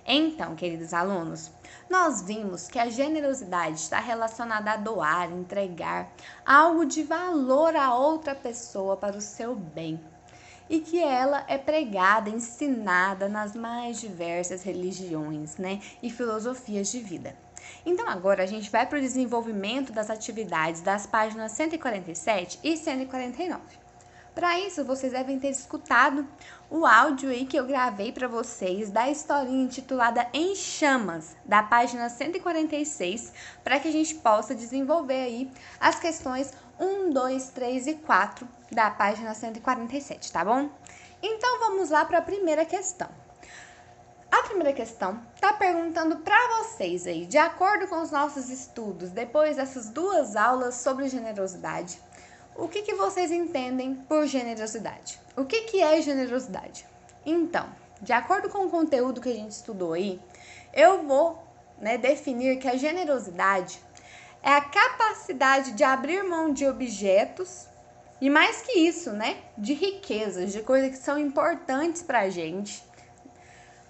Então, queridos alunos, nós vimos que a generosidade está relacionada a doar, entregar algo de valor a outra pessoa para o seu bem. E que ela é pregada, ensinada nas mais diversas religiões, né, e filosofias de vida. Então agora a gente vai para o desenvolvimento das atividades das páginas 147 e 149. Para isso, vocês devem ter escutado o áudio aí que eu gravei para vocês da historinha intitulada Em Chamas, da página 146, para que a gente possa desenvolver aí as questões 1, 2, 3 e 4 da página 147, tá bom? Então vamos lá para a primeira questão. A primeira questão está perguntando para vocês aí, de acordo com os nossos estudos, depois dessas duas aulas sobre generosidade, o que vocês entendem por generosidade? O que é generosidade? Então, de acordo com o conteúdo que a gente estudou aí, eu vou definir que a generosidade é a capacidade de abrir mão de objetos e mais que isso, de riquezas, de coisas que são importantes para a gente,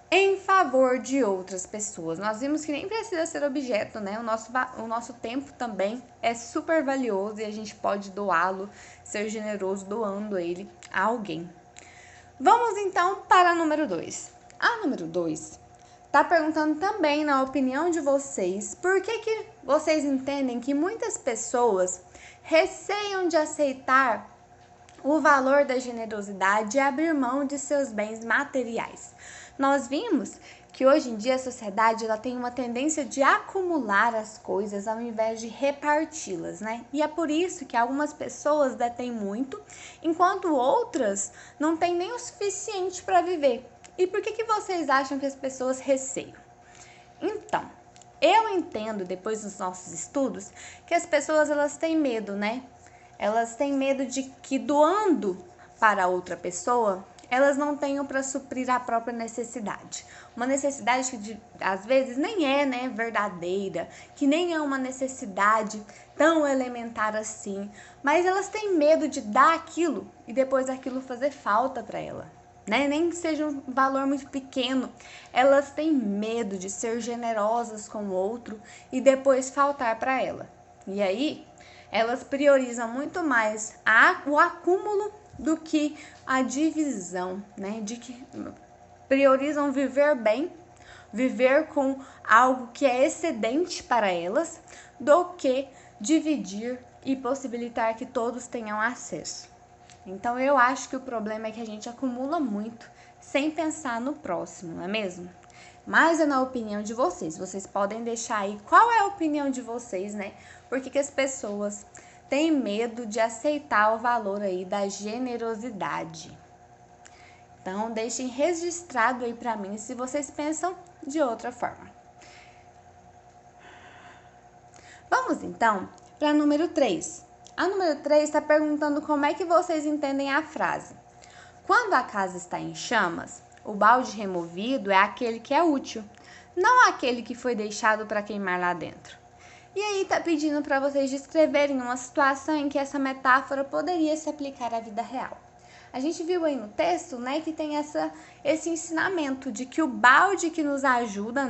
em favor de outras pessoas. Nós vimos que nem precisa ser objeto, O nosso tempo também é super valioso e a gente pode doá-lo, ser generoso doando ele a alguém. Vamos então para a número 2. A número 2 está perguntando também, na opinião de vocês, por que vocês entendem que muitas pessoas receiam de aceitar o valor da generosidade e abrir mão de seus bens materiais. Nós vimos que hoje em dia a sociedade ela tem uma tendência de acumular as coisas ao invés de reparti-las, E é por isso que algumas pessoas detêm muito, enquanto outras não têm nem o suficiente para viver. E por que vocês acham que as pessoas receiam? Então, eu entendo, depois dos nossos estudos, que as pessoas elas têm medo, Elas têm medo de que doando para outra pessoa, elas não tenham para suprir a própria necessidade. Uma necessidade que às vezes nem é verdadeira, que nem é uma necessidade tão elementar assim, mas elas têm medo de dar aquilo e depois aquilo fazer falta para ela. Nem que seja um valor muito pequeno, elas têm medo de ser generosas com o outro e depois faltar para ela. E aí, elas priorizam muito mais o acúmulo do que a divisão, De que priorizam viver bem, viver com algo que é excedente para elas, do que dividir e possibilitar que todos tenham acesso. Então, eu acho que o problema é que a gente acumula muito sem pensar no próximo, não é mesmo? Mas é na opinião de vocês. Vocês podem deixar aí qual é a opinião de vocês, Por que as pessoas têm medo de aceitar o valor aí da generosidade? Então, deixem registrado aí para mim se vocês pensam de outra forma. Vamos então para a número 3. A número 3 está perguntando como é que vocês entendem a frase. Quando a casa está em chamas, o balde removido é aquele que é útil, não aquele que foi deixado para queimar lá dentro. E aí está pedindo para vocês descreverem uma situação em que essa metáfora poderia se aplicar à vida real. A gente viu aí no texto, que tem esse ensinamento de que o balde que nos ajuda,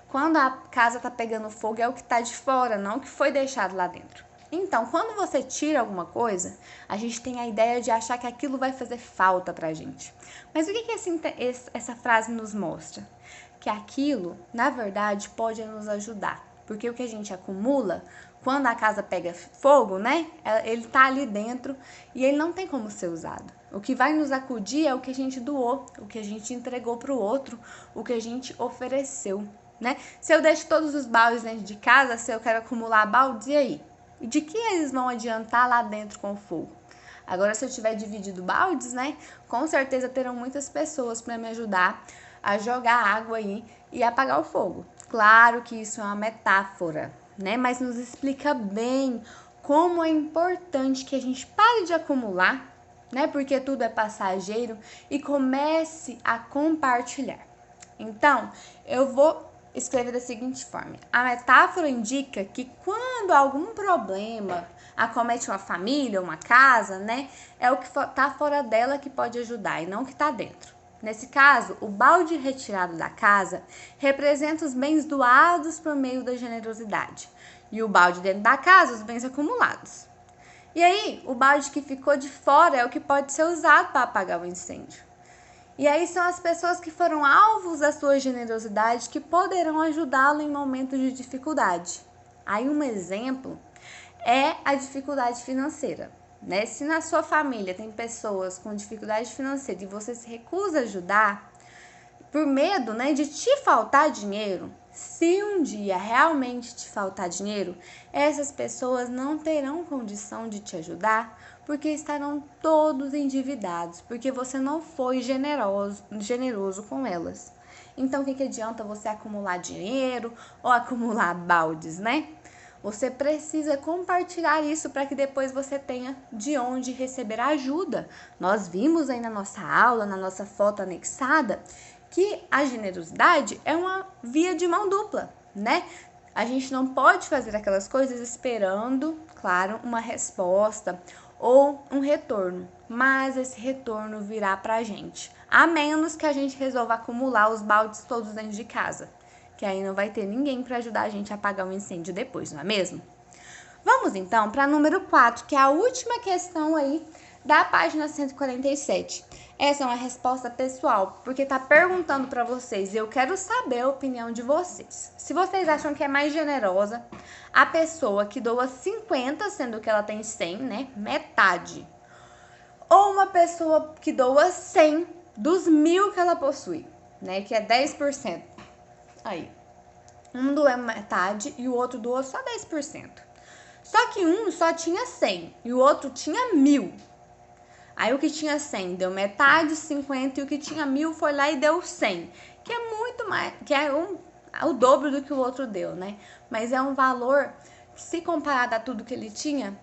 quando a casa está pegando fogo, é o que está de fora, não o que foi deixado lá dentro. Então, quando você tira alguma coisa, a gente tem a ideia de achar que aquilo vai fazer falta pra gente. Mas o que essa frase nos mostra? Que aquilo, na verdade, pode nos ajudar. Porque o que a gente acumula, quando a casa pega fogo, ele tá ali dentro e ele não tem como ser usado. O que vai nos acudir é o que a gente doou, o que a gente entregou pro outro, o que a gente ofereceu, Se eu deixo todos os baldes dentro de casa, se eu quero acumular baldes, e aí? E de que eles vão adiantar lá dentro com o fogo? Agora, se eu tiver dividido baldes, com certeza terão muitas pessoas para me ajudar a jogar água aí e apagar o fogo. Claro que isso é uma metáfora, Mas nos explica bem como é importante que a gente pare de acumular, Porque tudo é passageiro e comece a compartilhar. Então, eu vou escrever da seguinte forma. A metáfora indica que quando algum problema acomete uma família, uma casa, é o que está fora dela que pode ajudar e não o que está dentro. Nesse caso, o balde retirado da casa representa os bens doados por meio da generosidade, e o balde dentro da casa, os bens acumulados. E aí, o balde que ficou de fora é o que pode ser usado para apagar o incêndio. E aí são as pessoas que foram alvos da sua generosidade que poderão ajudá-lo em momentos de dificuldade. Aí um exemplo é a dificuldade financeira, né? Se na sua família tem pessoas com dificuldade financeira e você se recusa a ajudar, por medo, né, de te faltar dinheiro, se um dia realmente te faltar dinheiro, essas pessoas não terão condição de te ajudar, porque estarão todos endividados, porque você não foi generoso com elas. Então, o que adianta você acumular dinheiro ou acumular baldes, né? Você precisa compartilhar isso para que depois você tenha de onde receber ajuda. Nós vimos aí na nossa aula, na nossa foto anexada, que a generosidade é uma via de mão dupla, né? A gente não pode fazer aquelas coisas esperando, claro, uma resposta ou um retorno, mas esse retorno virá pra gente, a menos que a gente resolva acumular os baldes todos dentro de casa, que aí não vai ter ninguém para ajudar a gente a apagar o incêndio depois, não é mesmo? Vamos então para número 4, que é a última questão aí da página 147. Essa é uma resposta pessoal, porque tá perguntando para vocês, e eu quero saber a opinião de vocês. Se vocês acham que é mais generosa a pessoa que doa 50, sendo que ela tem 100, né? Metade. Ou uma pessoa que doa 100 dos 1.000 que ela possui, né? Que é 10%. Aí, um doa metade e o outro doa só 10%. Só que um só tinha 100 e o outro tinha 1.000. Aí o que tinha 100 deu metade, 50, e o que tinha 1.000 foi lá e deu 100, que é muito mais, que é o dobro do que o outro deu, né? Mas é um valor que, se comparado a tudo que ele tinha,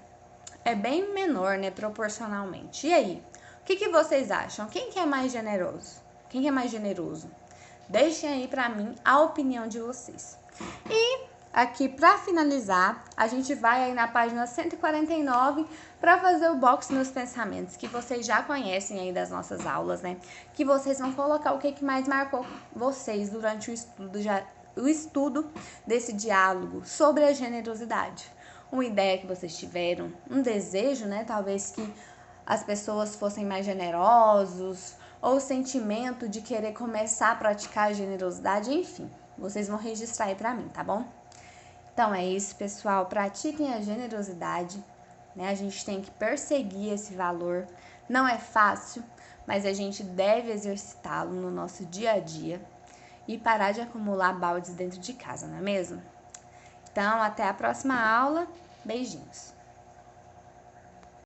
é bem menor, né, proporcionalmente. E aí, o que vocês acham? Quem que é mais generoso? Quem que é mais generoso? Deixem aí pra mim a opinião de vocês. E aqui, para finalizar, a gente vai aí na página 149 para fazer o box nos pensamentos, que vocês já conhecem aí das nossas aulas, né? Que vocês vão colocar o que mais marcou vocês durante o estudo desse diálogo sobre a generosidade. Uma ideia que vocês tiveram, um desejo, né? Talvez que as pessoas fossem mais generosos, ou o sentimento de querer começar a praticar a generosidade, enfim. Vocês vão registrar aí pra mim, tá bom? Então é isso, pessoal. Pratiquem a generosidade, né? A gente tem que perseguir esse valor. Não é fácil, mas a gente deve exercitá-lo no nosso dia a dia e parar de acumular baldes dentro de casa, não é mesmo? Então, até a próxima aula. Beijinhos!